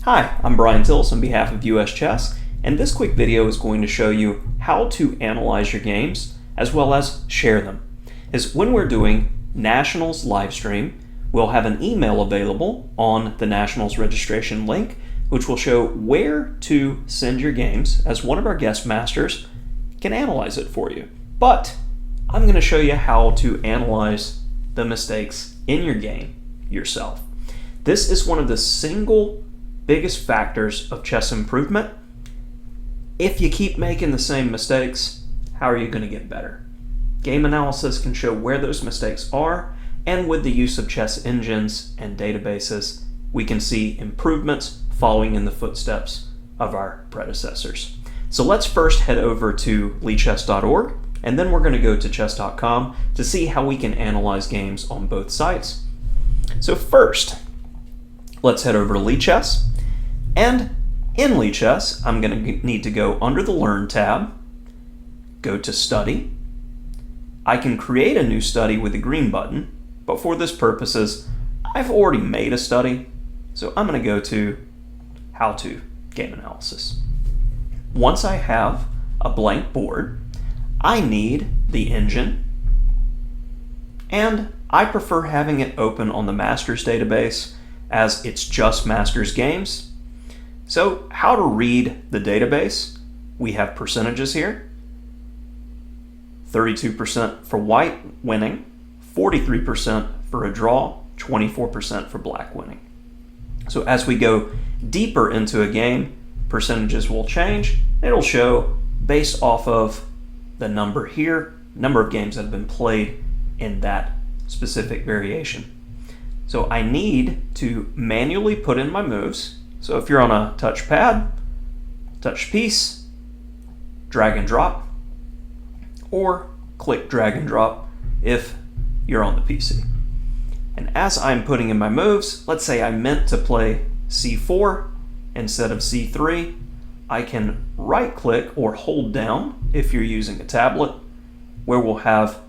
Hi, I'm Bryan Tillis on behalf of US Chess, and this quick video is going to show you how to analyze your games as well as share them. As when we're doing Nationals live stream, we'll have an email available on the Nationals registration link, which will show where to send your games as one of our guest masters can analyze it for you. But I'm going to show you how to analyze the mistakes in your game yourself. This is one of the single biggest factors of chess improvement. If you keep making the same mistakes, how are you going to get better? Game analysis can show where those mistakes are, and with the use of chess engines and databases, we can see improvements following in the footsteps of our predecessors. So let's first head over to lichess.org, and then we're going to go to chess.com to see how we can analyze games on both sites. So first, let's head over to Lichess. And in Lichess, I'm going to need to go under the Learn tab, go to Study. I can create a new study with the green button, but for this purposes, I've already made a study, so I'm going to go to How to Game Analysis. Once I have a blank board, I need the engine, and I prefer having it open on the Masters database as it's just Masters games. So how to read the database? We have percentages here. 32% for white winning, 43% for a draw, 24% for black winning. So as we go deeper into a game, percentages will change. It'll show based off of the number here, number of games that have been played in that specific variation. So I need to manually put in my moves. So if you're on a touchpad, touch piece, drag and drop, or click drag and drop if you're on the PC. And as I'm putting in my moves, let's say I meant to play C4 instead of C3, I can right click or hold down if you're using a tablet, where we'll have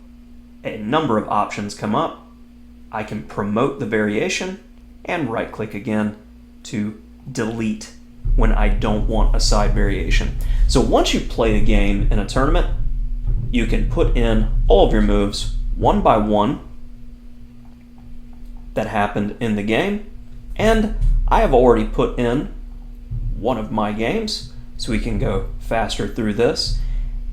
a number of options come up. I can promote the variation and right click again to delete when I don't want a side variation. So once you play a game in a tournament, you can put in all of your moves one by one that happened in the game, and I have already put in one of my games so we can go faster through this.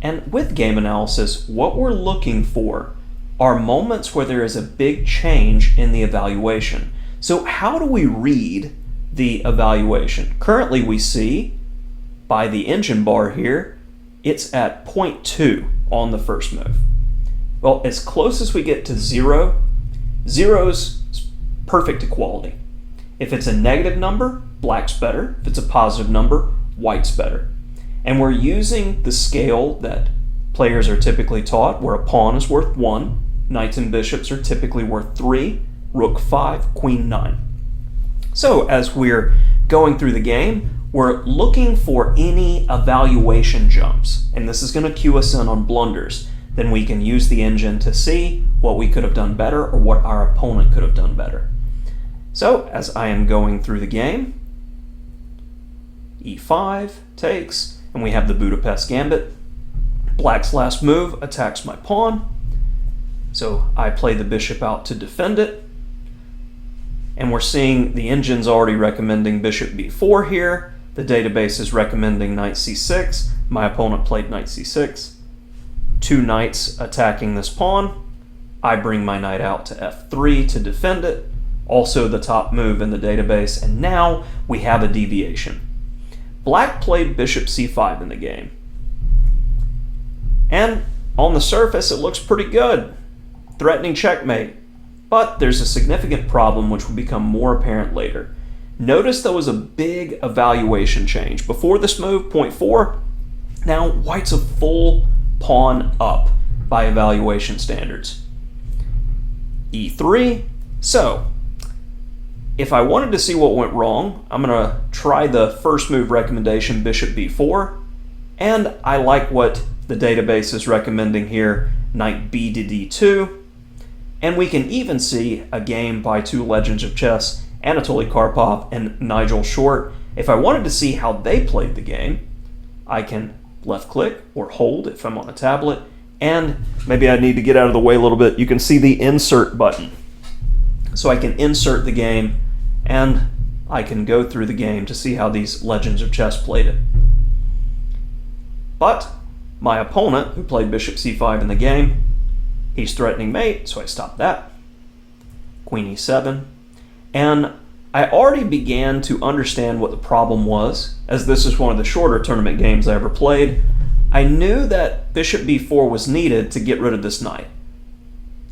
And with game analysis, what we're looking for are moments where there is a big change in the evaluation. So how do we read the evaluation? Currently we see by the engine bar here, it's at 0.2 on the first move. Well, as close as we get to 0, 0's perfect equality. If it's a negative number, black's better. If it's a positive number, white's better. And we're using the scale that players are typically taught, where a pawn is worth 1, knights and bishops are typically worth 3, rook 5, queen 9. So as we're going through the game, we're looking for any evaluation jumps, and this is going to cue us in on blunders. Then we can use the engine to see what we could have done better or what our opponent could have done better. So as I am going through the game, e5 takes, and we have the Budapest Gambit. Black's last move attacks my pawn, so I play the bishop out to defend it. And we're seeing the engine's already recommending bishop b4 here. The database is recommending knight c6. My opponent played knight c6. Two knights attacking this pawn. I bring my knight out to f3 to defend it. Also the top move in the database. And now we have a deviation. Black played bishop c5 in the game. And on the surface, it looks pretty good. Threatening checkmate. But there's a significant problem which will become more apparent later. Notice there was a big evaluation change. Before this move, 0.4, now white's a full pawn up by evaluation standards. e3, so if I wanted to see what went wrong, I'm going to try the first move recommendation, bishop b4, and I like what the database is recommending here, knight b to d2. And we can even see a game by two legends of chess Anatoly Karpov and Nigel Short. If I wanted to see how they played the game, I can left click or hold if I'm on a tablet, and maybe I need to get out of the way a little bit. You can see the insert button. So I can insert the game and I can go through the game to see how these legends of chess played it. But my opponent, who played bishop c5 in the game, he's threatening mate, so I stopped that. Queen e7. And I already began to understand what the problem was, as this is one of the shorter tournament games I ever played. I knew that bishop b4 was needed to get rid of this knight.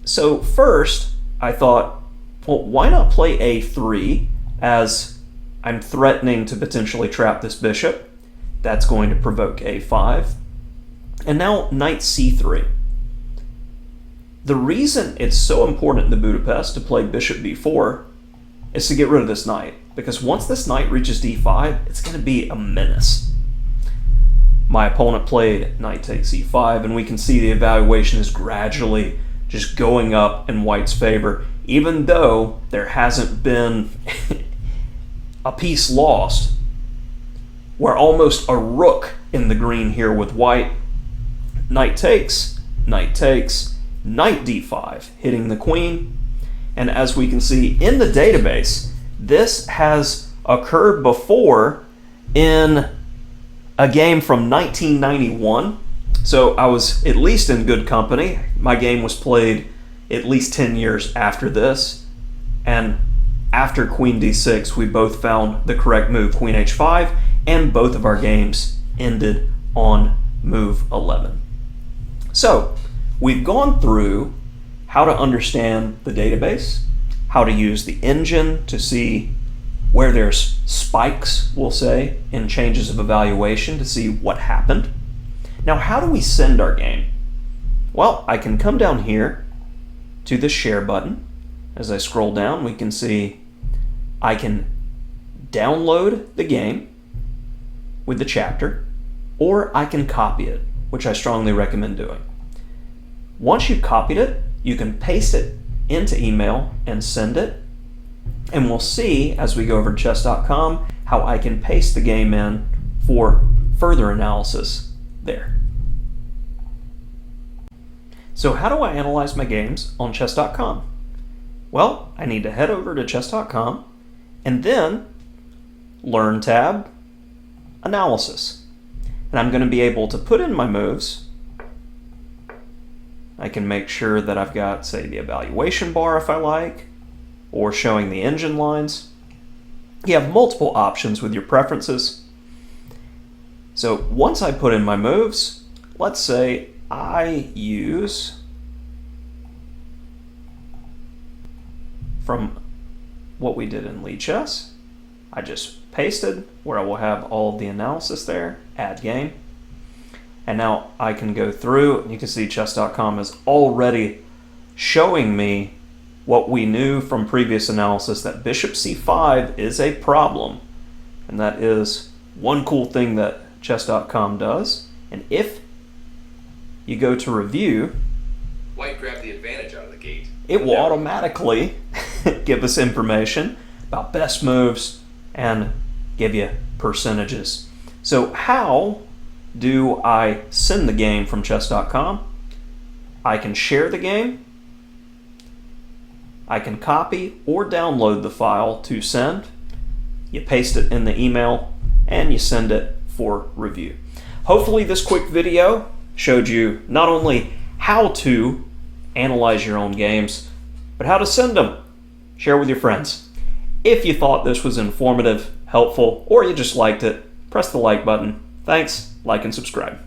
So first, I thought, well, why not play a3, as I'm threatening to potentially trap this bishop. That's going to provoke a5. And now knight c3. The reason it's so important in the Budapest to play bishop b4 is to get rid of this knight, because once this knight reaches d5, it's going to be a menace. My opponent played knight takes e5, and we can see the evaluation is gradually just going up in white's favor, even though there hasn't been a piece lost. We're almost a rook in the green here with white. Knight takes, knight takes, knight d5, hitting the queen. And as we can see in the database, this has occurred before in a game from 1991. So I was at least in good company. My game was played at least 10 years after this. And after queen d6, we both found the correct move, queen h5, and both of our games ended on move 11. So we've gone through how to understand the database, how to use the engine to see where there's spikes, we'll say, in changes of evaluation to see what happened. Now, how do we send our game? Well, I can come down here to the share button. As I scroll down, we can see I can download the game with the chapter, or I can copy it, which I strongly recommend doing. Once you've copied it, you can paste it into email and send it, and we'll see as we go over to chess.com how I can paste the game in for further analysis there. So how do I analyze my games on chess.com? Well, I need to head over to chess.com and then Learn tab, Analysis. And I'm going to be able to put in my moves. I can make sure that I've got, say, the evaluation bar if I like, or showing the engine lines. You have multiple options with your preferences. So once I put in my moves, let's say I use from what we did in Lichess. I just pasted where I will have all of the analysis there, add game. And now I can go through, and you can see chess.com is already showing me what we knew from previous analysis, that bishop c5 is a problem. And that is one cool thing that chess.com does. And if you go to review, white grabbed the advantage out of the gate. It will automatically give us information about best moves and give you percentages. So how do I send the game from chess.com? I can share the game. I can copy or download the file to send. You paste it in the email and you send it for review. Hopefully this quick video showed you not only how to analyze your own games, but how to send them. Share with your friends. If you thought this was informative, helpful, or you just liked it, press the like button. Thanks, like and subscribe.